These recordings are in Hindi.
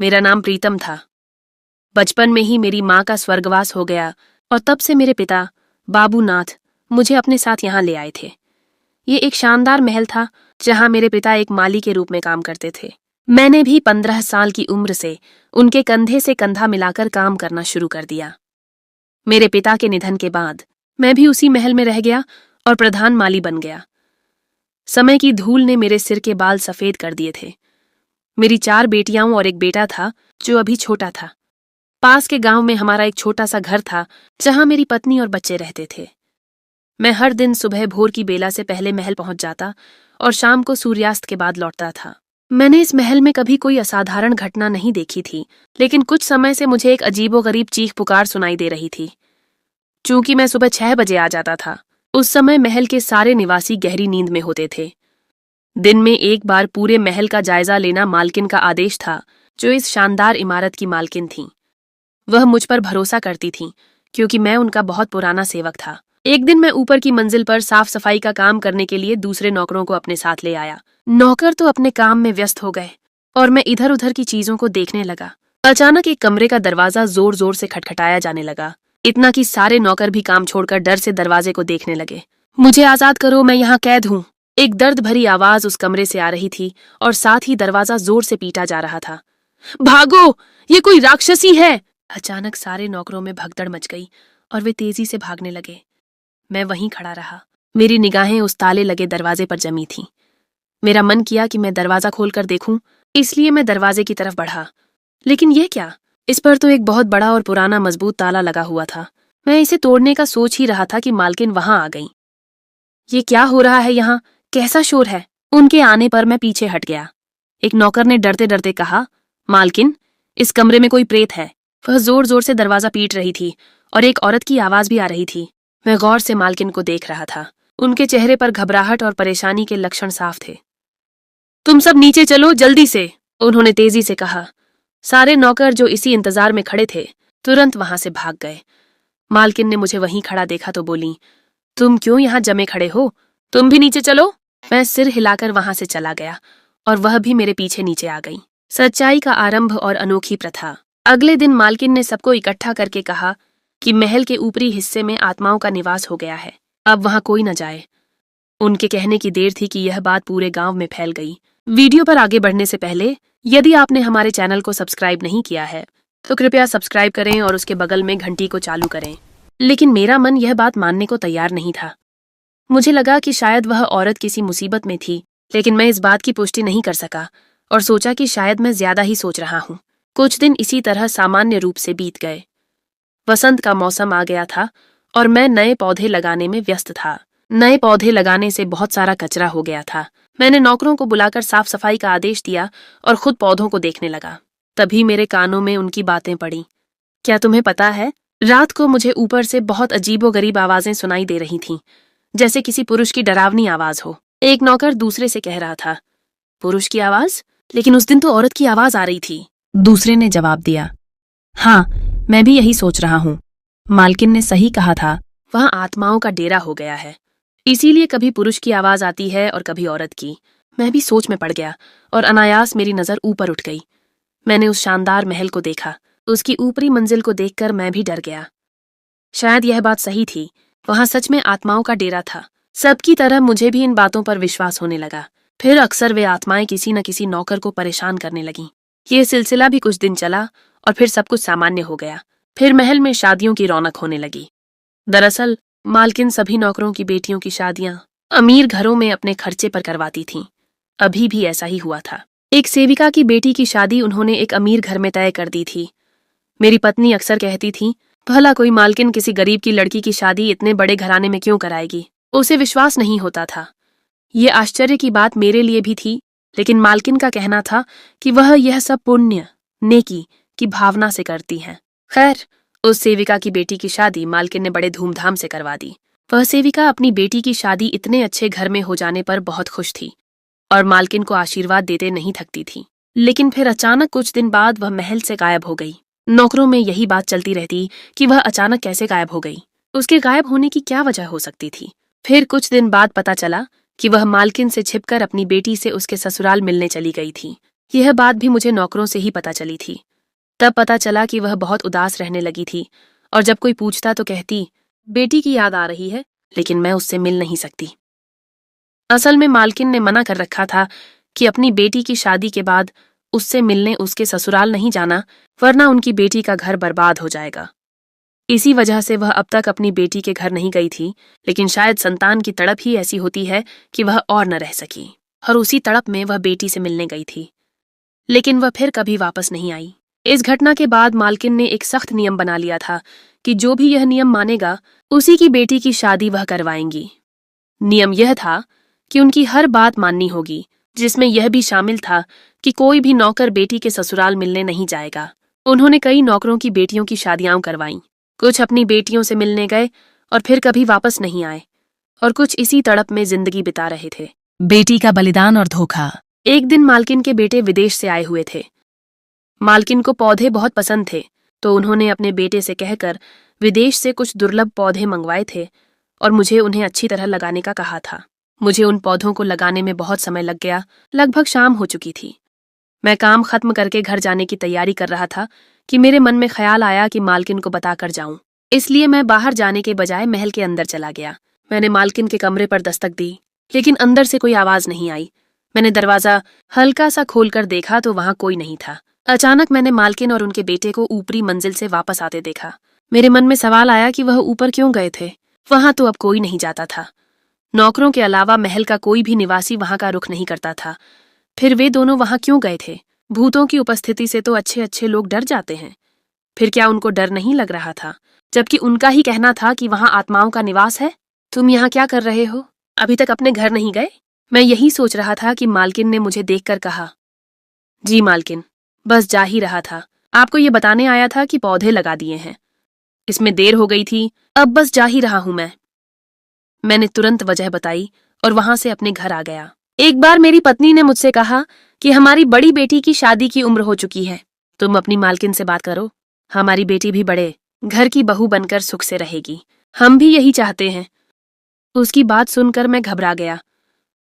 मेरा नाम प्रीतम था। बचपन में ही मेरी माँ का स्वर्गवास हो गया और तब से मेरे पिता बाबूनाथ मुझे अपने साथ यहाँ ले आए थे। ये एक शानदार महल था जहाँ मेरे पिता एक माली के रूप में काम करते थे। मैंने भी 15 साल की उम्र से उनके कंधे से कंधा मिलाकर काम करना शुरू कर दिया। मेरे पिता के निधन के बाद मैं भी उसी महल में रह गया और प्रधान माली बन गया। समय की धूल ने मेरे सिर के बाल सफेद कर दिए थे। मेरी 4 बेटियां और एक बेटा था जो अभी छोटा था। पास के गांव में हमारा एक छोटा सा घर था जहां मेरी पत्नी और बच्चे रहते थे। मैं हर दिन सुबह भोर की बेला से पहले महल पहुंच जाता और शाम को सूर्यास्त के बाद लौटता था। मैंने इस महल में कभी कोई असाधारण घटना नहीं देखी थी, लेकिन कुछ समय से मुझे एक अजीबोगरीब चीख पुकार सुनाई दे रही थी। चूंकि मैं सुबह 6 बजे आ जाता था, उस समय महल के सारे निवासी गहरी नींद में होते थे। दिन में एक बार पूरे महल का जायजा लेना मालकिन का आदेश था, जो इस शानदार इमारत की मालकिन थीं। वह मुझ पर भरोसा करती थीं, क्योंकि मैं उनका बहुत पुराना सेवक था। एक दिन मैं ऊपर की मंजिल पर साफ सफाई का काम करने के लिए दूसरे नौकरों को अपने साथ ले आया। नौकर तो अपने काम में व्यस्त हो गए और मैं इधर उधर की चीजों को देखने लगा। अचानक एक कमरे का दरवाजा जोर जोर से खटखटाया जाने लगा, इतना कि सारे नौकर भी काम छोड़कर डर से दरवाजे को देखने लगे। मुझे आजाद करो, मैं यहाँ कैद हूँ। एक दर्द भरी आवाज उस कमरे से आ रही थी और साथ ही दरवाजा जोर से पीटा जा रहा था। भागो, ये कोई राक्षसी है! अचानक सारे नौकरों में भगदड़ मच गई और वे तेजी से भागने लगे। मैं वहीं खड़ा रहा। मेरी निगाहें उस ताले लगे दरवाजे पर जमी थीं। मेरा मन किया कि मैं दरवाजा खोलकर देखूं, इसलिए मैं दरवाजे की तरफ बढ़ा। लेकिन यह क्या? इस पर तो एक बहुत बड़ा और पुराना मजबूत ताला लगा हुआ था। मैं इसे तोड़ने का सोच ही रहा था कि मालकिन वहां आ गई। ये क्या हो रहा है यहाँ? कैसा शोर है? उनके आने पर मैं पीछे हट गया। एक नौकर ने डरते डरते कहा, मालकिन, इस कमरे में कोई प्रेत है। वह जोर जोर से दरवाजा पीट रही थी और एक औरत की आवाज भी आ रही थी। मैं गौर से मालकिन को देख रहा था। उनके चेहरे पर घबराहट और परेशानी के लक्षण साफ थे। तुम सब नीचे चलो, जल्दी से, उन्होंने तेजी से कहा। सारे नौकर जो इसी इंतजार में खड़े थे तुरंत वहां से भाग गए। मालकिन ने मुझे वहीं खड़ा देखा तो बोली, तुम क्यों यहाँ जमे खड़े हो? तुम भी नीचे चलो। मैं सिर हिलाकर वहां से चला गया और वह भी मेरे पीछे नीचे आ गई। सच्चाई का आरंभ और अनोखी प्रथा। अगले दिन मालकिन ने सबको इकट्ठा करके कहा कि महल के ऊपरी हिस्से में आत्माओं का निवास हो गया है, अब वहां कोई न जाए। उनके कहने की देर थी कि यह बात पूरे गांव में फैल गई। वीडियो पर आगे बढ़ने से पहले यदि आपने हमारे चैनल को सब्सक्राइब नहीं किया है तो कृपया सब्सक्राइब करें और उसके बगल में घंटी को चालू करें। लेकिन मेरा मन यह बात मानने को तैयार नहीं था। मुझे लगा कि शायद वह औरत किसी मुसीबत में थी, लेकिन मैं इस बात की पुष्टि नहीं कर सका और सोचा कि शायद मैं ज्यादा ही सोच रहा हूँ। कुछ दिन इसी तरह सामान्य रूप से बीत गए। वसंत का मौसम आ गया था और मैं नए पौधे लगाने में व्यस्त था। नए पौधे लगाने से बहुत सारा कचरा हो गया था। मैंने नौकरों को बुलाकर साफ सफाई का आदेश दिया और खुद पौधों को देखने लगा। तभी मेरे कानों में उनकी बातें पड़ी। क्या तुम्हें पता है, रात को मुझे ऊपर से बहुत अजीबोगरीब आवाजें सुनाई दे रही थीं, जैसे किसी पुरुष की डरावनी आवाज हो। एक नौकर दूसरे से कह रहा था, पुरुष की आवाज? लेकिन उस दिन तो औरत की आवाज आ रही थी। दूसरे ने जवाब दिया, हाँ, मैं भी यही सोच रहा हूँ। मालकिन ने सही कहा था, वहां आत्माओं का डेरा हो गया है, इसीलिए कभी पुरुष की आवाज आती है और कभी औरत की। मैं भी सोच में पड़ गया और अनायास मेरी नजर ऊपर उठ गई। मैंने उस शानदार महल को देखा। उसकी ऊपरी मंजिल को देखकर मैं भी डर गया। शायद यह बात सही थी, वहां सच में आत्माओं का डेरा था। सबकी तरह मुझे भी इन बातों पर विश्वास होने लगा। फिर अक्सर वे आत्माएं किसी न किसी नौकर को परेशान करने लगीं। ये सिलसिला भी कुछ दिन चला और फिर सब कुछ सामान्य हो गया। फिर महल में शादियों की रौनक होने लगी। दरअसल मालकिन सभी नौकरों की बेटियों की शादियां अमीर घरों में अपने खर्चे पर करवाती थीं। अभी भी ऐसा ही हुआ था। एक सेविका की बेटी की शादी उन्होंने एक अमीर घर में तय कर दी थी। मेरी पत्नी अक्सर कहती थी, भला कोई मालकिन किसी गरीब की लड़की की शादी इतने बड़े घराने में क्यों कराएगी? उसे विश्वास नहीं होता था। ये आश्चर्य की बात मेरे लिए भी थी, लेकिन मालकिन का कहना था कि वह यह सब पुण्य, नेकी की भावना से करती हैं। खैर, उस सेविका की बेटी की शादी मालकिन ने बड़े धूमधाम से करवा दी। वह सेविका अपनी बेटी की शादी इतने अच्छे घर में हो जाने पर बहुत खुश थी और मालकिन को आशीर्वाद देते नहीं थकती थी। लेकिन फिर अचानक कुछ दिन बाद वह महल से गायब हो गई। नौकरों में यही बात चलती रहती कि वह अचानक कैसे गायब हो गई। उसके गायब होने की क्या वजह हो सकती थी? फिर कुछ दिन बाद पता चला कि वह मालकिन से छिपकर अपनी बेटी से उसके ससुराल मिलने चली गई थी। यह बात भी मुझे नौकरों से ही पता चली थी। तब पता चला कि वह बहुत उदास रहने लगी थी और जब कोई पूछता तो कहती, बेटी की याद आ रही है, लेकिन मैं उससे मिल नहीं सकती। असल में मालकिन ने मना कर रखा था कि अपनी बेटी की शादी के बाद उससे मिलने उसके ससुराल नहीं जाना, वरना उनकी बेटी का घर बर्बाद हो जाएगा। इसी वजह से वह अब तक अपनी बेटी के घर नहीं गई थी, लेकिन शायद संतान की तड़प ही ऐसी होती है कि वह और न रह सकी, और उसी तड़प में वह बेटी से मिलने गई थी, लेकिन वह फिर कभी वापस नहीं आई। इस घटना के बाद मालकिन ने एक सख्त नियम बना लिया था कि जो भी यह नियम मानेगा उसी की बेटी की शादी वह करवाएंगी। नियम यह था कि उनकी हर बात माननी होगी, जिसमें यह भी शामिल था कि कोई भी नौकर बेटी के ससुराल मिलने नहीं जाएगा। उन्होंने कई नौकरों की बेटियों की शादियां करवाईं। कुछ अपनी बेटियों से मिलने गए और फिर कभी वापस नहीं आए, और कुछ इसी तड़प में जिंदगी बिता रहे थे। बेटी का बलिदान और धोखा। एक दिन मालकिन के बेटे विदेश से आए हुए थे। मालकिन को पौधे बहुत पसंद थे, तो उन्होंने अपने बेटे से कहकर विदेश से कुछ दुर्लभ पौधे मंगवाए थे और मुझे उन्हें अच्छी तरह लगाने का कहा था। मुझे उन पौधों को लगाने में बहुत समय लग गया। लगभग शाम हो चुकी थी। मैं काम खत्म करके घर जाने की तैयारी कर रहा था कि मेरे मन में ख्याल आया कि मालकिन को बताकर जाऊं। इसलिए मैं बाहर जाने के बजाय महल के अंदर चला गया। मैंने मालकिन के कमरे पर दस्तक दी, लेकिन अंदर से कोई आवाज नहीं आई। मैंने दरवाजा हल्का सा खोलकर देखा तो वहां कोई नहीं था। अचानक मैंने मालकिन और उनके बेटे को ऊपरी मंजिल से वापस आते देखा। मेरे मन में सवाल आया कि वह ऊपर क्यों गए थे। वहां तो अब कोई नहीं जाता था। नौकरों के अलावा महल का कोई भी निवासी वहां का रुख नहीं करता था। फिर वे दोनों वहां क्यों गए थे? भूतों की उपस्थिति से तो अच्छे अच्छे लोग डर जाते हैं। फिर क्या उनको डर नहीं लग रहा था, जबकि उनका ही कहना था कि वहां आत्माओं का निवास है? तुम यहाँ क्या कर रहे हो? अभी तक अपने घर नहीं गए? मैं यही सोच रहा था कि मालकिन ने मुझे देखकर कहा, जी मालकिन, बस जा ही रहा था। आपको ये बताने आया था कि पौधे लगा दिए हैं। इसमें देर हो गई थी, अब बस जा ही रहा हूं मैं। मैंने तुरंत वजह बताई और वहां से अपने घर आ गया। एक बार मेरी पत्नी ने मुझसे कहा कि हमारी बड़ी बेटी की शादी की उम्र हो चुकी है, तुम अपनी मालकिन से बात करो। हमारी बेटी भी बड़े घर की बहू बनकर सुख से रहेगी। हम भी यही चाहते हैं। उसकी बात सुनकर मैं घबरा गया।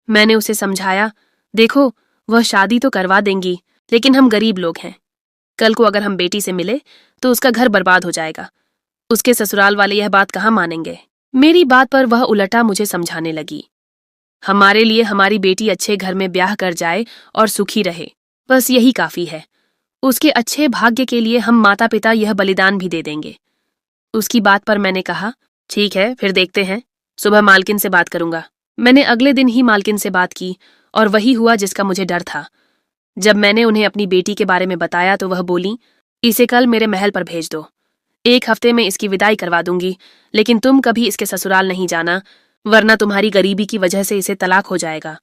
मैंने उसे समझाया, देखो, वह शादी तो करवा देंगी, लेकिन हम गरीब लोग हैं। कल को अगर हम बेटी से मिले तो उसका घर बर्बाद हो जाएगा। उसके ससुराल वाले यह बात कहाँ मानेंगे? मेरी बात पर वह उलटा मुझे समझाने लगी, हमारे लिए हमारी बेटी अच्छे घर में ब्याह कर जाए और सुखी रहे, बस यही काफी है। उसके अच्छे भाग्य के लिए हम माता पिता यह बलिदान भी दे देंगे। उसकी बात पर मैंने कहा, ठीक है, फिर देखते हैं, सुबह मालकिन से बात करूंगा। मैंने अगले दिन ही मालकिन से बात की और वही हुआ जिसका मुझे डर था। जब मैंने उन्हें अपनी बेटी के बारे में बताया तो वह बोली, इसे कल मेरे महल पर भेज दो। 1 हफ्ते में इसकी विदाई करवा दूंगी, लेकिन तुम कभी इसके ससुराल नहीं जाना, वरना तुम्हारी गरीबी की वजह से इसे तलाक हो जाएगा।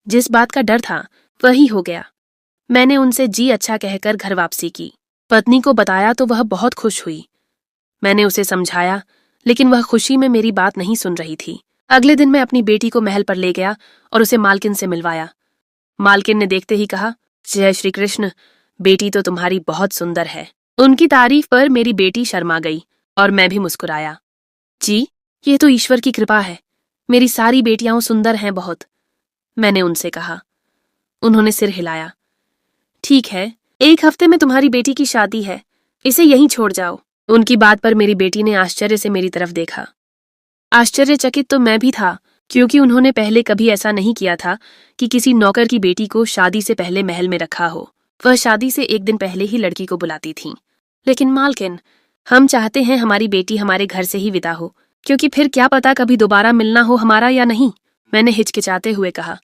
जिस बात का डर था वही हो गया। मैंने उनसे जी अच्छा कहकर घर वापसी की। पत्नी को बताया तो वह बहुत खुश हुई। मैंने उसे समझाया, लेकिन वह खुशी में मेरी बात नहीं सुन रही थी। अगले दिन मैं अपनी बेटी को महल पर ले गया और उसे मालकिन से मिलवाया। मालकिन ने देखते ही कहा, जय श्री कृष्ण, बेटी तो तुम्हारी बहुत सुंदर है। उनकी तारीफ पर मेरी बेटी शर्मा गई और मैं भी मुस्कुराया। जी, ये तो ईश्वर की कृपा है, मेरी सारी बेटियां सुंदर हैं बहुत, मैंने उनसे कहा। उन्होंने सिर हिलाया। ठीक है, 1 हफ्ते में तुम्हारी बेटी की शादी है, इसे यहीं छोड़ जाओ। उनकी बात पर मेरी बेटी ने आश्चर्य से मेरी तरफ देखा। आश्चर्यचकित तो मैं भी था, क्योंकि उन्होंने पहले कभी ऐसा नहीं किया था कि किसी नौकर की बेटी को शादी से पहले महल में रखा हो। वह शादी से 1 दिन पहले ही लड़की को बुलाती थीं। लेकिन मालकिन, हम चाहते हैं हमारी बेटी हमारे घर से ही विदा हो, क्योंकि फिर क्या पता कभी दोबारा मिलना हो हमारा या नहीं, मैंने हिचकिचाते हुए कहा।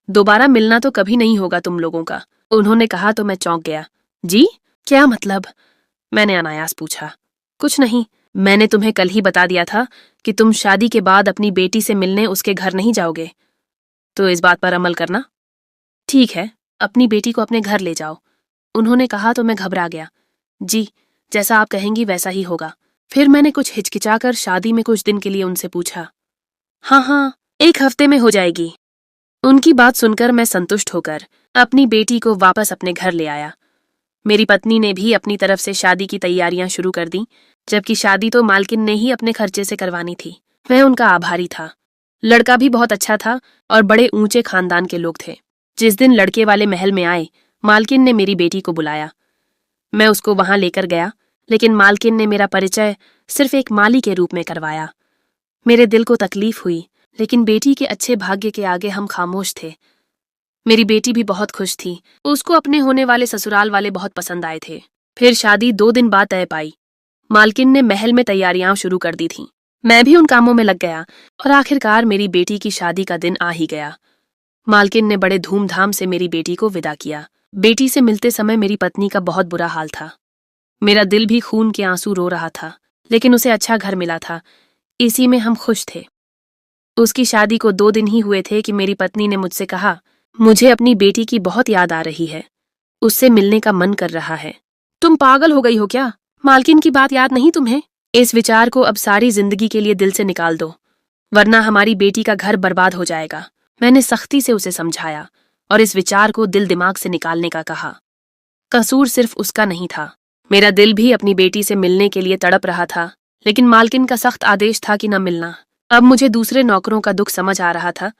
दोबारा मिलना तो कभी नहीं होगा तुम लोगों का, उन्होंने कहा तो मैं चौंक गया। जी, क्या मतलब? मैंने अनायास पूछा। कुछ नहीं, मैंने तुम्हें कल ही बता दिया था कि तुम शादी के बाद अपनी बेटी से मिलने उसके घर नहीं जाओगे, तो इस बात पर अमल करना। ठीक है, अपनी बेटी को अपने घर ले जाओ, उन्होंने कहा तो मैं घबरा गया। जी, जैसा आप कहेंगी वैसा ही होगा। फिर मैंने कुछ हिचकिचाकर शादी में कुछ दिन के लिए उनसे पूछा। हाँ, 1 हफ्ते में हो जाएगी। उनकी बात सुनकर मैं संतुष्ट होकर अपनी बेटी को वापस अपने घर ले आया। मेरी पत्नी ने भी अपनी तरफ से शादी की तैयारियां शुरू कर दी, जबकि शादी तो मालकिन ने ही अपने खर्चे से करवानी थी। मैं उनका आभारी था। लड़का भी बहुत अच्छा था और बड़े ऊंचे खानदान के लोग थे। जिस दिन लड़के वाले महल में आए, मालकिन ने मेरी बेटी को बुलाया। मैं उसको वहां लेकर गया, लेकिन मालकिन ने मेरा परिचय सिर्फ एक माली के रूप में करवाया। मेरे दिल को तकलीफ हुई, लेकिन बेटी के अच्छे भाग्य के आगे हम खामोश थे। मेरी बेटी भी बहुत खुश थी। उसको अपने होने वाले ससुराल वाले बहुत पसंद आए थे। फिर शादी 2 दिन बाद तय पाई। मालकिन ने महल में तैयारियां शुरू कर दी थीं। मैं भी उन कामों में लग गया और आखिरकार मेरी बेटी की शादी का दिन आ ही गया। मालकिन ने बड़े धूमधाम से मेरी बेटी को विदा किया। बेटी से मिलते समय मेरी पत्नी का बहुत बुरा हाल था। मेरा दिल भी खून के आंसू रो रहा था, लेकिन उसे अच्छा घर मिला था, इसी में हम खुश थे। उसकी शादी को 2 दिन ही हुए थे कि मेरी पत्नी ने मुझसे कहा, मुझे अपनी बेटी की बहुत याद आ रही है, उससे मिलने का मन कर रहा है। तुम पागल हो गई हो क्या? मालकिन की बात याद नहीं तुम्हें? इस विचार को अब सारी जिंदगी के लिए दिल से निकाल दो, वरना हमारी बेटी का घर बर्बाद हो जाएगा। मैंने सख्ती से उसे समझाया और इस विचार को दिल दिमाग से निकालने का कहा। कसूर सिर्फ उसका नहीं था, मेरा दिल भी अपनी बेटी से मिलने के लिए तड़प रहा था, लेकिन मालकिन का सख्त आदेश था कि न मिलना। अब मुझे दूसरे नौकरों का दुख समझ आ रहा था,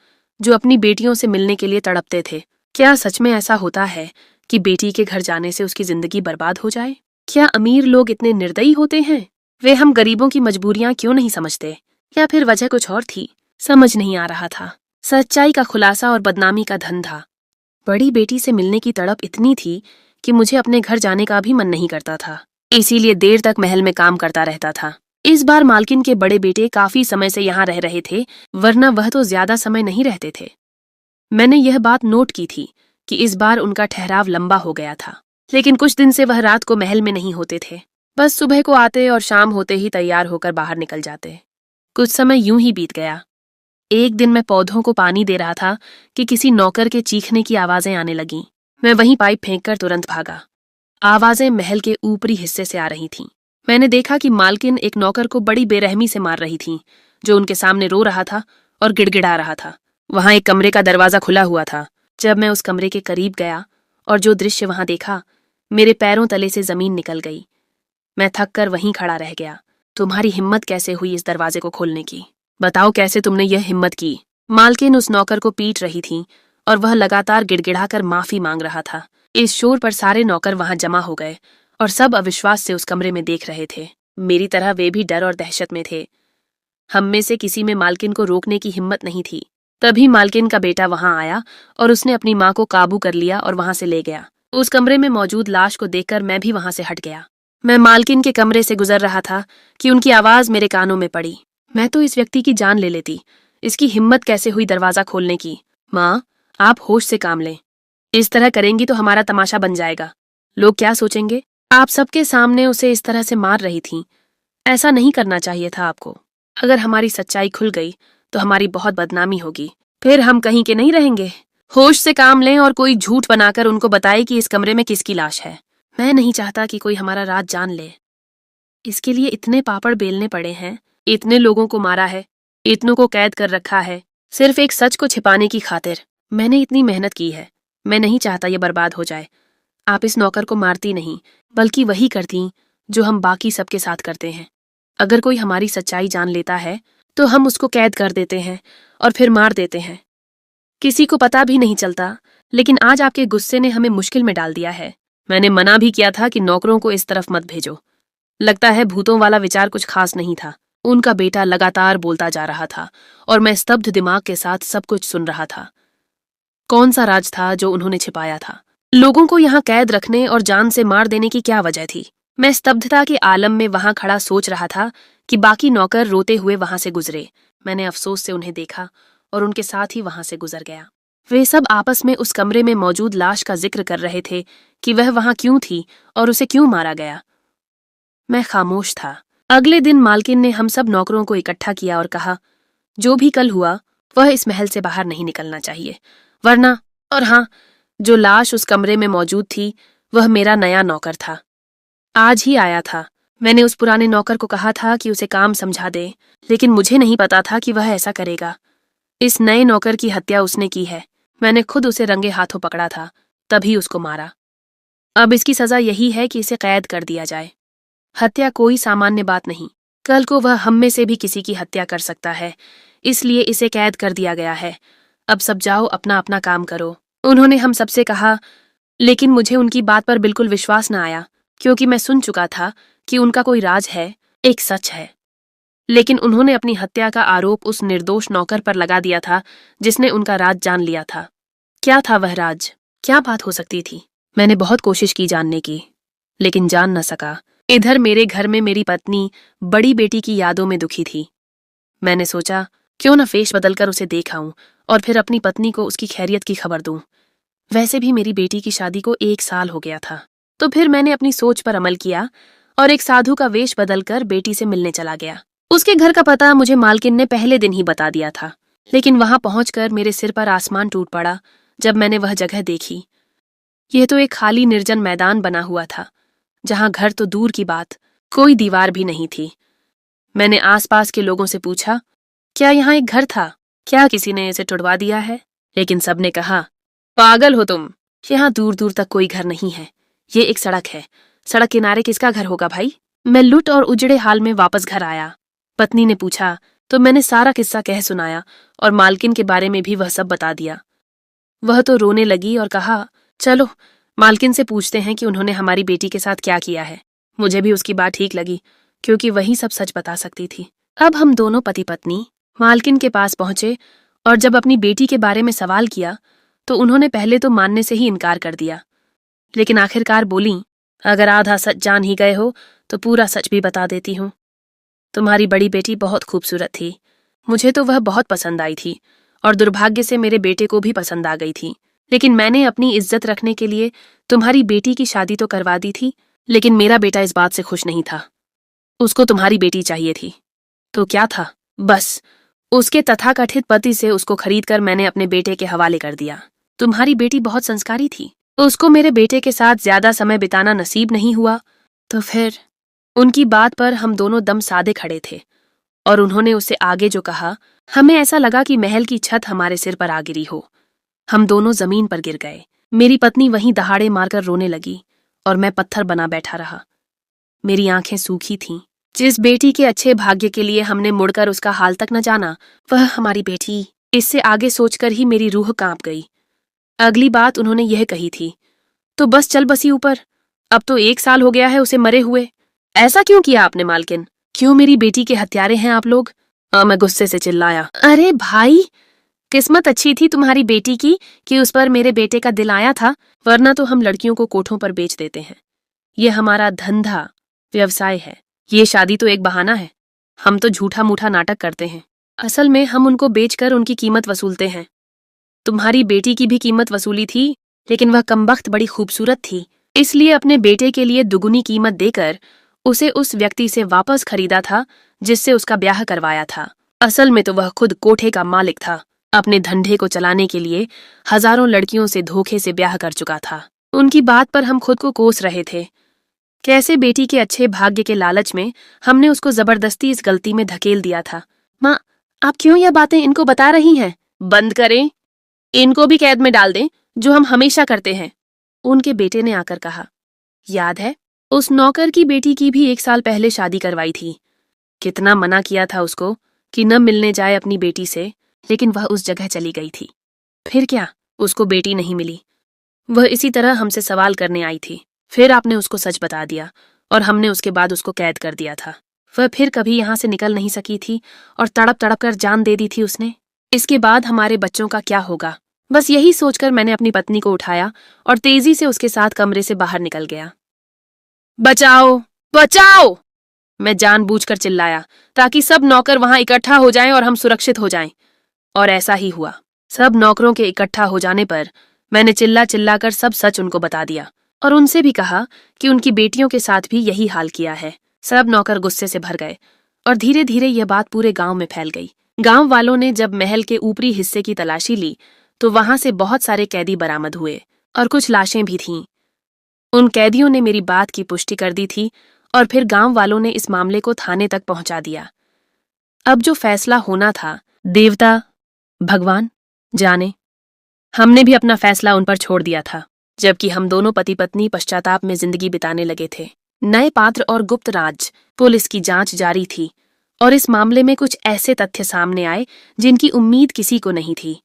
जो अपनी बेटियों से मिलने के लिए तड़पते थे। क्या सच में ऐसा होता है कि बेटी के घर जाने से उसकी जिंदगी बर्बाद हो जाए? क्या अमीर लोग इतने निर्दयी होते हैं? वे हम गरीबों की मजबूरियां क्यों नहीं समझते? या फिर वजह कुछ और थी? समझ नहीं आ रहा था। सच्चाई का खुलासा और बदनामी का धन था। बड़ी बेटी से मिलने की तड़प इतनी थी कि मुझे अपने घर जाने का भी मन नहीं करता था। इसीलिए देर तक महल में काम करता रहता था। इस बार मालकिन के बड़े बेटे काफी समय से यहाँ रह रहे थे, वरना वह तो ज्यादा समय नहीं रहते थे। मैंने यह बात नोट की थी कि इस बार उनका ठहराव लंबा हो गया था, लेकिन कुछ दिन से वह रात को महल में नहीं होते थे। बस सुबह को आते और शाम होते ही तैयार होकर बाहर निकल जाते। कुछ समय यूं ही बीत गया। एक दिन मैं पौधों को पानी दे रहा था कि किसी नौकर के चीखने की आवाजें आने लगीं। मैं वहीं पाइप फेंककर तुरंत भागा। आवाजें महल के ऊपरी हिस्से से आ रही थीं। मैंने देखा कि मालकिन एक नौकर को बड़ी बेरहमी से मार रही थीं, जो उनके सामने रो रहा था और गिड़गिड़ा रहा था। वहां एक कमरे का दरवाजा खुला हुआ था। जब मैं उस कमरे के करीब गया और जो दृश्य वहां देखा, मेरे पैरों तले से जमीन निकल गई। मैं थक कर वहीं खड़ा रह गया। तुम्हारी हिम्मत कैसे हुई इस दरवाजे को खोलने की? बताओ, कैसे तुमने यह हिम्मत की? मालकिन उस नौकर को पीट रही थी और वह लगातार गिड़गिड़ाकर माफी मांग रहा था। इस शोर पर सारे नौकर वहां जमा हो गए और सब अविश्वास से उस कमरे में देख रहे थे। मेरी तरह वे भी डर और दहशत में थे। हम में से किसी में मालकिन को रोकने की हिम्मत नहीं थी। तभी मालकिन का बेटा वहां आया और उसने अपनी माँ को काबू कर लिया और वहां से ले गया। उस कमरे में मौजूद लाश को देखकर मैं भी वहां से हट गया। मैं मालकिन के कमरे से गुजर रहा था कि उनकी आवाज मेरे कानों में पड़ी। मैं तो इस व्यक्ति की जान ले लेती। इसकी हिम्मत कैसे हुई दरवाजा खोलने की? माँ, आप होश से काम लें। इस तरह करेंगी तो हमारा तमाशा बन जाएगा। लोग क्या सोचेंगे? आप सबके सामने उसे इस तरह से मार रही थीं। ऐसा नहीं करना चाहिए था आपको। अगर हमारी सच्चाई खुल गई तो हमारी बहुत बदनामी होगी। फिर हम कहीं के नहीं रहेंगे। होश से काम लें और कोई झूठ बनाकर उनको बताए कि इस कमरे में किसकी लाश है। मैं नहीं चाहता कि कोई हमारा राज जान ले। इसके लिए इतने पापड़ बेलने पड़े हैं, इतने लोगों को मारा है, इतनों को कैद कर रखा है, सिर्फ एक सच को छिपाने की खातिर। मैंने इतनी मेहनत की है। मैं नहीं चाहता ये बर्बाद हो जाए। आप इस नौकर को मारती नहीं, बल्कि वही करती जो हम बाकी सबके साथ करते हैं। अगर कोई हमारी सच्चाई जान लेता है तो हम उसको कैद कर देते हैं और फिर मार देते हैं। किसी को पता भी नहीं चलता, लेकिन आज आपके गुस्से ने हमें मुश्किल में डाल दिया है। मैंने मना भी किया था कि नौकरों को इस तरफ मत भेजो। लगता है भूतों वाला विचार कुछ खास नहीं था। उनका बेटा लगातार बोलता जा रहा था और मैं स्तब्ध दिमाग के साथ सब कुछ सुन रहा था। कौन सा राज था जो उन्होंने छिपाया था? लोगों को यहाँ कैद रखने और जान से मार देने की क्या वजह थी? मैं स्तब्धता के आलम में वहां खड़ा सोच रहा था कि बाकी नौकर रोते हुए वहां से गुजरे। मैंने अफसोस से उन्हें देखा और उनके साथ ही वहां से गुजर गया। वे सब आपस में उस कमरे में मौजूद लाश का जिक्र कर रहे थे कि वह वहां क्यों थी और उसे क्यों मारा गया। मैं खामोश था। अगले दिन मालकिन ने हम सब नौकरों को इकट्ठा किया और कहा, जो भी कल हुआ वह इस महल से बाहर नहीं निकलना चाहिए, वरना। और हाँ, जो लाश उस कमरे में मौजूद थी वह मेरा नया नौकर था। आज ही आया था। मैंने उस पुराने नौकर को कहा था कि उसे काम समझा दे, लेकिन मुझे नहीं पता था कि वह ऐसा करेगा। इस नए नौकर की हत्या उसने की है। मैंने खुद उसे रंगे हाथों पकड़ा था, तभी उसको मारा। अब इसकी सजा यही है कि इसे कैद कर दिया जाए। हत्या कोई सामान्य बात नहीं। कल को वह हम में से भी किसी की हत्या कर सकता है, इसलिए इसे कैद कर दिया गया है। अब सब जाओ, अपना अपना काम करो। उन्होंने हम सबसे कहा, लेकिन मुझे उनकी बात पर बिल्कुल विश्वास न आया, क्योंकि मैं सुन चुका था कि उनका कोई राज है, एक सच है। लेकिन उन्होंने अपनी हत्या का आरोप उस निर्दोष नौकर पर लगा दिया था जिसने उनका राज जान लिया था। क्या था वह राज? क्या बात हो सकती थी? मैंने बहुत कोशिश की जानने की, लेकिन जान न सका। इधर मेरे घर में मेरी पत्नी बड़ी बेटी की यादों में दुखी थी। मैंने सोचा क्यों न फेश बदलकर उसे देख आऊं और फिर अपनी पत्नी को उसकी खैरियत की खबर दूं। वैसे भी मेरी बेटी की शादी को 1 साल हो गया था। तो फिर मैंने अपनी सोच पर अमल किया और एक साधु का वेश बदलकर बेटी से मिलने चला गया। उसके घर का पता मुझे मालकिन ने पहले दिन ही बता दिया था, लेकिन वहां पहुंचकर मेरे सिर पर आसमान टूट पड़ा जब मैंने वह जगह देखी। यह तो एक खाली निर्जन मैदान बना हुआ था, जहां घर तो दूर की बात, कोई दीवार भी नहीं थी। मैंने आसपास के लोगों से पूछा, क्या यहाँ एक घर था? क्या किसी ने इसे टुड़वा दिया है? लेकिन सबने कहा, पागल हो तुम, यहाँ दूर दूर तक कोई घर नहीं है। ये एक सड़क है, सड़क किनारे किसका घर होगा भाई? मैं लुट और उजड़े हाल में वापस घर आया। पत्नी ने पूछा तो मैंने सारा किस्सा कह सुनाया और मालकिन के बारे में भी वह सब बता दिया। वह तो रोने लगी और कहा, चलो मालकिन से पूछते हैं कि उन्होंने हमारी बेटी के साथ क्या किया है। मुझे भी उसकी बात ठीक लगी, क्योंकि वही सब सच बता सकती थी। अब हम दोनों पति पत्नी मालकिन के पास पहुंचे और जब अपनी बेटी के बारे में सवाल किया तो उन्होंने पहले तो मानने से ही इनकार कर दिया, लेकिन आखिरकार बोली, अगर आधा सच जान ही गए हो तो पूरा सच भी बता देती हूँ। तुम्हारी बड़ी बेटी बहुत खूबसूरत थी। मुझे तो वह बहुत पसंद आई थी और दुर्भाग्य से मेरे बेटे को भी पसंद आ गई थी। लेकिन मैंने अपनी इज्जत रखने के लिए तुम्हारी बेटी की शादी तो करवा दी थी, लेकिन मेरा बेटा इस बात से खुश नहीं था। उसको तुम्हारी बेटी चाहिए थी। तो क्या था? बस उसके तथाकथित पति से उसको खरीदकर मैंने अपने बेटे के हवाले कर दिया। तुम्हारी बेटी बहुत संस्कारी थी, उसको मेरे बेटे के साथ ज्यादा समय बिताना नसीब नहीं हुआ। तो फिर उनकी बात पर हम दोनों दम साधे खड़े थे और उन्होंने उससे आगे जो कहा, हमें ऐसा लगा कि महल की छत हमारे सिर पर आ गिरी हो। हम दोनों जमीन पर गिर गए। मेरी पत्नी वहीं दहाड़े मारकर रोने लगी और मैं पत्थर बना बैठा रहा। मेरी आंखें सूखी थीं। जिस बेटी के अच्छे भाग्य के लिए हमने मुड़कर उसका हाल तक न जाना, वह हमारी बेटी। इससे आगे सोचकर ही मेरी रूह कांप गई। अगली बात उन्होंने यह कही थी, तो बस चल बसी ऊपर। अब तो 1 साल हो गया है उसे मरे हुए। ऐसा क्यों किया आपने मालकिन? क्यों मेरी बेटी के हत्यारे हैं आप लोग? मैं गुस्से से चिल्लाया। अरे भाई, किस्मत अच्छी थी तुम्हारी बेटी की कि उस पर मेरे बेटे का दिल आया था, वरना तो हम लड़कियों को कोठों पर बेच देते हैं। ये हमारा धंधा व्यवसाय है। ये शादी तो एक बहाना है। हम तो झूठा मूठा नाटक करते हैं। असल में हम उनको बेचकर उनकी कीमत वसूलते हैं। तुम्हारी बेटी की भी कीमत वसूली थी, लेकिन वह कमबख्त बड़ी खूबसूरत थी, इसलिए अपने बेटे के लिए दुगुनी कीमत देकर उसे उस व्यक्ति से वापस खरीदा था जिससे उसका ब्याह करवाया था। असल में तो वह खुद कोठे का मालिक था। अपने धंधे को चलाने के लिए हजारों लड़कियों से धोखे से ब्याह कर चुका था। उनकी बात पर हम खुद को कोस रहे थे। कैसे बेटी के अच्छे भाग्य के लालच में हमने उसको जबरदस्ती इस गलती में धकेल दिया था। माँ, आप क्यों यह बातें इनको बता रही हैं? बंद करें, इनको भी कैद में डाल दें, जो हम हमेशा करते हैं। उनके बेटे ने आकर कहा, याद है उस नौकर की बेटी की भी 1 साल पहले शादी करवाई थी। कितना मना किया था उसको कि न मिलने जाए अपनी बेटी से, लेकिन वह उस जगह चली गई थी। फिर क्या, उसको बेटी नहीं मिली। वह इसी तरह हमसे सवाल करने आई थी। फिर आपने उसको सच बता दिया और हमने उसके बाद उसको कैद कर दिया था। वह फिर कभी यहाँ से निकल नहीं सकी थी और तड़प तड़प कर जान दे दी थी उसने। इसके बाद हमारे बच्चों का क्या होगा? बस यही सोचकर मैंने अपनी पत्नी को उठाया और तेजी से उसके साथ कमरे से बाहर निकल गया। बचाओ, बचाओ! मैं जानबूझकर चिल्लाया ताकि सब नौकर वहां इकट्ठा हो जाएं और हम सुरक्षित हो जाएं। और ऐसा ही हुआ। सब नौकरों के इकट्ठा हो जाने पर मैंने चिल्ला चिल्लाकर सब सच उनको बता दिया और उनसे भी कहा कि उनकी बेटियों के साथ भी यही हाल किया है। सब नौकर गुस्से से भर गए और धीरे धीरे यह बात पूरे गांव में फैल गई। गांव वालों ने जब महल के ऊपरी हिस्से की तलाशी ली तो वहां से बहुत सारे कैदी बरामद हुए और कुछ लाशें भी थीं। उन कैदियों ने मेरी बात की पुष्टि कर दी थी और फिर गांव वालों ने इस मामले को थाने तक पहुंचा दिया। अब जो फैसला होना था, देवता भगवान जाने। हमने भी अपना फैसला उन पर छोड़ दिया था, जबकि हम दोनों पति पत्नी पश्चाताप में जिंदगी बिताने लगे थे। नए पात्र और गुप्त राज पुलिस की जांच जारी थी और इस मामले में कुछ ऐसे तथ्य सामने आए जिनकी उम्मीद किसी को नहीं थी।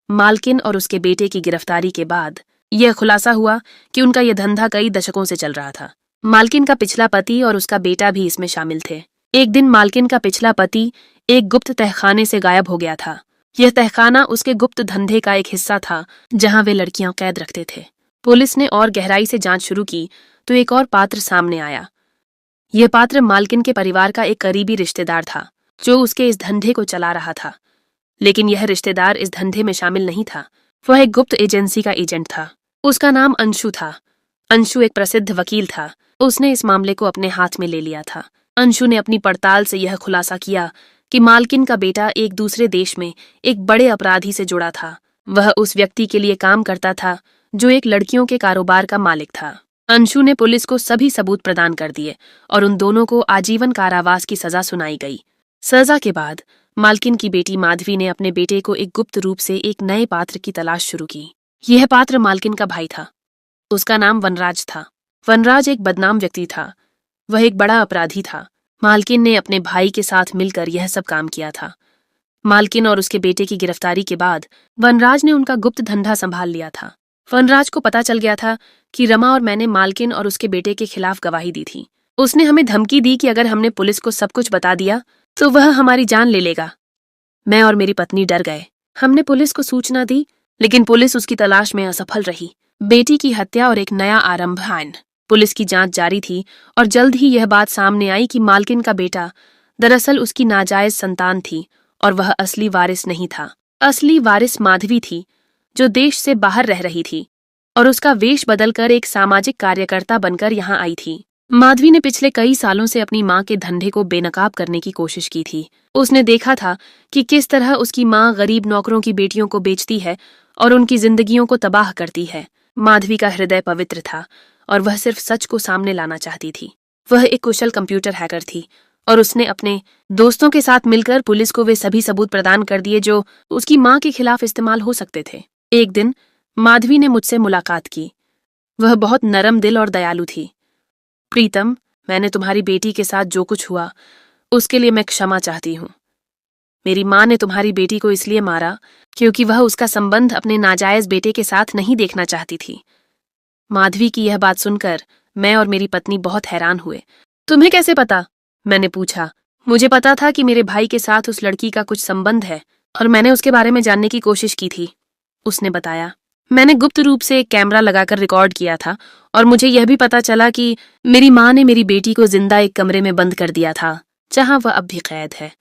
मालकिन और उसके बेटे की गिरफ्तारी के बाद यह खुलासा हुआ कि उनका यह धंधा कई दशकों से चल रहा था। मालकिन का पिछला पति और उसका बेटा भी इसमें शामिल थे। एक दिन मालकिन का पिछला पति एक गुप्त तहखाने से गायब हो गया था। यह तहखाना उसके गुप्त धंधे का एक हिस्सा था जहां वे लड़कियां कैद रखते थे। पुलिस ने और गहराई से जांच शुरू की तो एक और पात्र सामने आया। यह पात्र मालकिन के परिवार का एक करीबी रिश्तेदार था जो उसके इस धंधे को चला रहा था। लेकिन यह रिश्तेदार इस धंधे में शामिल नहीं था। वह एक गुप्त एजेंसी का एजेंट था। उसका नाम अंशु था। अंशु एक प्रसिद्ध वकील था। उसने इस मामले को अपने हाथ में ले लिया था। अंशु ने अपनी पड़ताल से यह खुलासा किया कि मालकिन का बेटा एक दूसरे देश में एक बड़े अपराधी से जुड़ा था। वह उस व्यक्ति के लिए काम करता था जो एक लड़कियों के कारोबार का मालिक था। अंशु ने पुलिस को सभी सबूत प्रदान कर दिए और उन दोनों को आजीवन कारावास की सजा सुनाई गई। सजा के बाद मालकिन की बेटी माधवी ने अपने बेटे को एक गुप्त रूप से एक नए पात्र की तलाश शुरू की। यह पात्र मालकिन का भाई था। उसका नाम वनराज था। वनराज एक बदनाम व्यक्ति था। वह एक बड़ा अपराधी था। मालकिन ने अपने भाई के साथ मिलकर यह सब काम किया था। मालकिन और उसके बेटे की गिरफ्तारी के बाद वनराज ने उनका गुप्त धंधा संभाल लिया था। वनराज को पता चल गया था कि रमा और मैंने मालकिन और उसके बेटे के खिलाफ गवाही दी थी। उसने हमें धमकी दी कि अगर हमने पुलिस को सब कुछ बता दिया तो वह हमारी जान ले लेगा। मैं और मेरी पत्नी डर गए। हमने पुलिस को सूचना दी, लेकिन पुलिस उसकी तलाश में असफल रही। बेटी की हत्या और एक नया आरंभ आयन। पुलिस की जांच जारी थी और जल्द ही यह बात सामने आई कि मालकिन का बेटा दरअसल उसकी नाजायज संतान थी और वह असली वारिस नहीं था। असली वारिस माधवी थी जो देश से बाहर रह रही थी और उसका वेश बदलकर एक सामाजिक कार्यकर्ता बनकर यहाँ आई थी। माधवी ने पिछले कई सालों से अपनी माँ के धंधे को बेनकाब करने की कोशिश की थी। उसने देखा था कि किस तरह उसकी माँ गरीब नौकरों की बेटियों को बेचती है और उनकी जिंदगियों को तबाह करती है। माधवी का हृदय पवित्र था और वह सिर्फ सच को सामने लाना चाहती थी। वह एक कुशल कंप्यूटर हैकर थी और उसने अपने दोस्तों के साथ मिलकर पुलिस को वे सभी सबूत प्रदान कर दिए जो उसकी माँ के खिलाफ इस्तेमाल हो सकते थे। एक दिन माधवी ने मुझसे मुलाकात की। वह बहुत नरम दिल और दयालु थी। प्रीतम, मैंने तुम्हारी बेटी के साथ जो कुछ हुआ उसके लिए मैं क्षमा चाहती हूँ। मेरी माँ ने तुम्हारी बेटी को इसलिए मारा क्योंकि वह उसका संबंध अपने नाजायज बेटे के साथ नहीं देखना चाहती थी। माधवी की यह बात सुनकर मैं और मेरी पत्नी बहुत हैरान हुए। तुम्हें कैसे पता? मैंने पूछा। मुझे पता था कि मेरे भाई के साथ उस लड़की का कुछ संबंध है और मैंने उसके बारे में जानने की कोशिश की थी, उसने बताया। मैंने गुप्त रूप से एक कैमरा लगाकर रिकॉर्ड किया था और मुझे यह भी पता चला कि मेरी माँ ने मेरी बेटी को जिंदा एक कमरे में बंद कर दिया था जहां वह अब भी कैद है।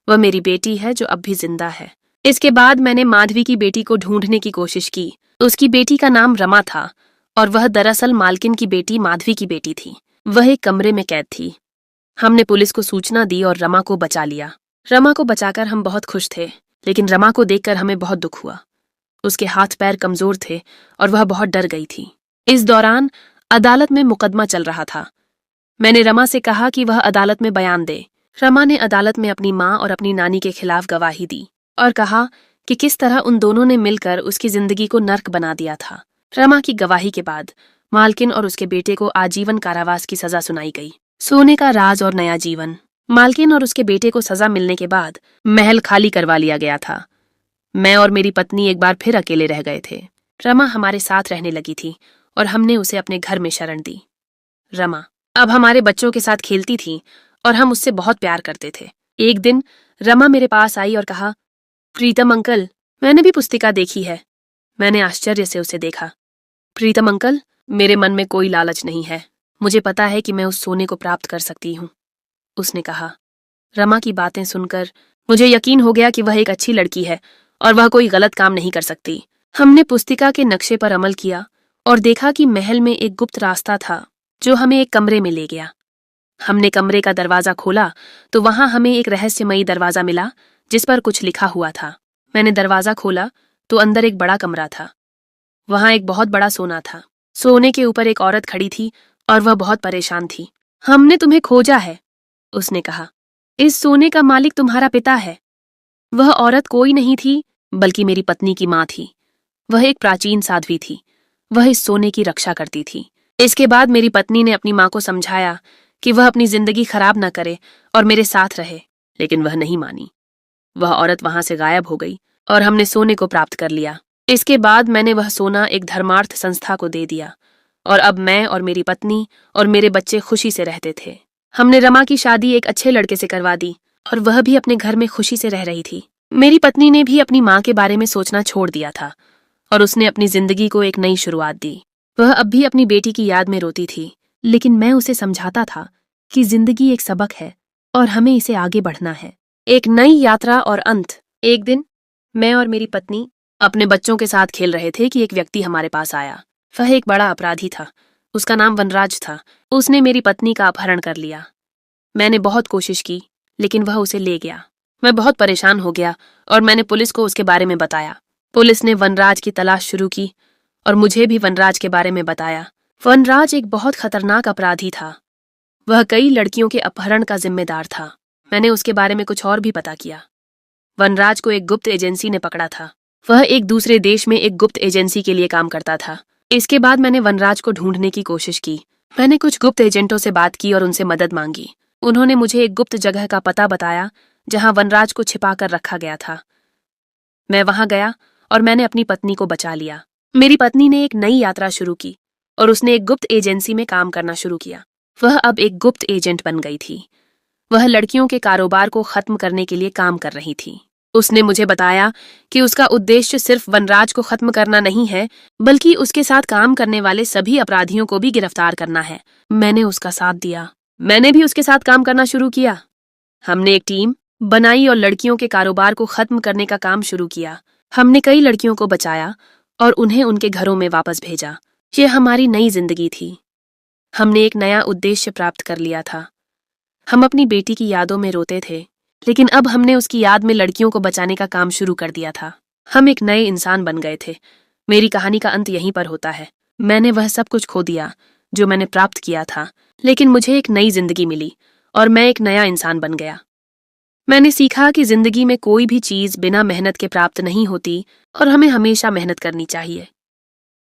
वह मेरी बेटी है जो अब भी जिंदा है। इसके बाद मैंने माधवी की बेटी को ढूंढने की कोशिश की। उसकी बेटी का नाम रमा था और वह दरअसल मालकिन की बेटी माधवी की बेटी थी। वह एक कमरे में कैद थी। हमने पुलिस को सूचना दी और रमा को बचा लिया। रमा को बचाकर हम बहुत खुश थे, लेकिन रमा को देखकर हमें बहुत दुख हुआ। उसके हाथ पैर कमजोर थे और वह बहुत डर गई थी। इस दौरान अदालत में मुकदमा चल रहा था। मैंने रमा से कहा कि वह अदालत में बयान दे। रमा ने अदालत में अपनी माँ और अपनी नानी के खिलाफ गवाही दी और कहा कि किस तरह उन दोनों ने मिलकर उसकी जिंदगी को नर्क बना दिया था। रमा की गवाही के बाद मालकिन और उसके बेटे को आजीवन कारावास की सजा सुनाई गई। सोने का राज और नया जीवन। मालकिन और उसके बेटे को सजा मिलने के बाद महल खाली करवा लिया गया था। मैं और मेरी पत्नी एक बार फिर अकेले रह गए थे। रमा हमारे साथ रहने लगी थी और हमने उसे अपने घर में शरण दी। रमा अब हमारे बच्चों के साथ खेलती थी और हम उससे बहुत प्यार करते थे। एक दिन रमा मेरे पास आई और कहा, प्रीतम अंकल, मैंने भी पुस्तिका देखी है। मैंने आश्चर्य से उसे देखा। प्रीतम अंकल, मेरे मन में कोई लालच नहीं है। मुझे पता है कि मैं उस सोने को प्राप्त कर सकती हूँ, उसने कहा। रमा की बातें सुनकर मुझे यकीन हो गया कि वह एक अच्छी लड़की है और वह कोई गलत काम नहीं कर सकती। हमने पुस्तिका के नक्शे पर अमल किया और देखा कि महल में एक गुप्त रास्ता था जो हमें एक कमरे में ले गया। हमने कमरे का दरवाजा खोला तो वहां हमें एक रहस्यमयी दरवाजा मिला जिस पर कुछ लिखा हुआ था। मैंने दरवाजा खोला तो अंदर एक बड़ा कमरा था। वहां एक बहुत बड़ा सोना था। सोने के ऊपर एक औरत खड़ी थी और वह बहुत परेशान थी। हमने तुम्हें खोजा है, उसने कहा। इस सोने का मालिक तुम्हारा पिता है। वह औरत कोई नहीं थी बल्कि मेरी पत्नी की माँ थी। वह एक प्राचीन साध्वी थी। वह इस सोने की रक्षा करती थी। इसके बाद मेरी पत्नी ने अपनी माँ को समझाया कि वह अपनी जिंदगी खराब न करे और मेरे साथ रहे, लेकिन वह नहीं मानी। वह औरत वहां से गायब हो गई और हमने सोने को प्राप्त कर लिया। इसके बाद मैंने वह सोना एक धर्मार्थ संस्था को दे दिया और अब मैं और मेरी पत्नी और मेरे बच्चे खुशी से रहते थे। हमने रमा की शादी एक अच्छे लड़के से करवा दी और वह भी अपने घर में खुशी से रह रही थी। मेरी पत्नी ने भी अपनी माँ के बारे में सोचना छोड़ दिया था और उसने अपनी जिंदगी को एक नई शुरुआत दी। वह अब भी अपनी बेटी की याद में रोती थी, लेकिन मैं उसे समझाता था कि जिंदगी एक सबक है और हमें इसे आगे बढ़ना है। एक नई यात्रा और अंत। एक दिन मैं और मेरी पत्नी अपने बच्चों के साथ खेल रहे थे कि एक व्यक्ति हमारे पास आया। वह एक बड़ा अपराधी था। उसका नाम वनराज था। उसने मेरी पत्नी का अपहरण कर लिया। मैंने बहुत कोशिश की, लेकिन वह उसे ले गया। मैं बहुत परेशान हो गया और मैंने पुलिस को उसके बारे में बताया। पुलिस ने वनराज की तलाश शुरू की और मुझे भी वनराज के बारे में बताया। वनराज एक बहुत खतरनाक अपराधी था। वह कई लड़कियों के अपहरण का जिम्मेदार था। मैंने उसके बारे में कुछ और भी पता किया। वनराज को एक गुप्त एजेंसी ने पकड़ा था। वह एक दूसरे देश में एक गुप्त एजेंसी के लिए काम करता था। इसके बाद मैंने वनराज को ढूंढने की कोशिश की। मैंने कुछ गुप्त एजेंटों से बात की और उनसे मदद मांगी। उन्होंने मुझे एक गुप्त जगह का पता बताया जहां वनराज को छिपा कर रखा गया था। मैं वहां गया और मैंने अपनी पत्नी को बचा लिया। मेरी पत्नी ने एक नई यात्रा शुरू की और उसने एक गुप्त एजेंसी में काम करना शुरू किया। वह अब एक गुप्त एजेंट बन गई थी। वह लड़कियों के कारोबार को खत्म करने के लिए काम कर रही थी। उसने मुझे बताया कि उसका उद्देश्य सिर्फ वनराज को खत्म करना नहीं है, बल्कि उसके साथ काम करने वाले सभी अपराधियों को भी गिरफ्तार करना है। मैंने उसका साथ दिया। मैंने भी उसके साथ काम करना शुरू किया। हमने एक टीम बनाई और लड़कियों के कारोबार को खत्म करने का काम शुरू किया। हमने कई लड़कियों को बचाया और उन्हें उनके घरों में वापस भेजा। ये हमारी नई जिंदगी थी। हमने एक नया उद्देश्य प्राप्त कर लिया था। हम अपनी बेटी की यादों में रोते थे, लेकिन अब हमने उसकी याद में लड़कियों को बचाने का काम शुरू कर दिया था। हम एक नए इंसान बन गए थे। मेरी कहानी का अंत यहीं पर होता है। मैंने वह सब कुछ खो दिया जो मैंने प्राप्त किया था, लेकिन मुझे एक नई जिंदगी मिली और मैं एक नया इंसान बन गया। मैंने सीखा कि जिंदगी में कोई भी चीज बिना मेहनत के प्राप्त नहीं होती और हमें हमेशा मेहनत करनी चाहिए।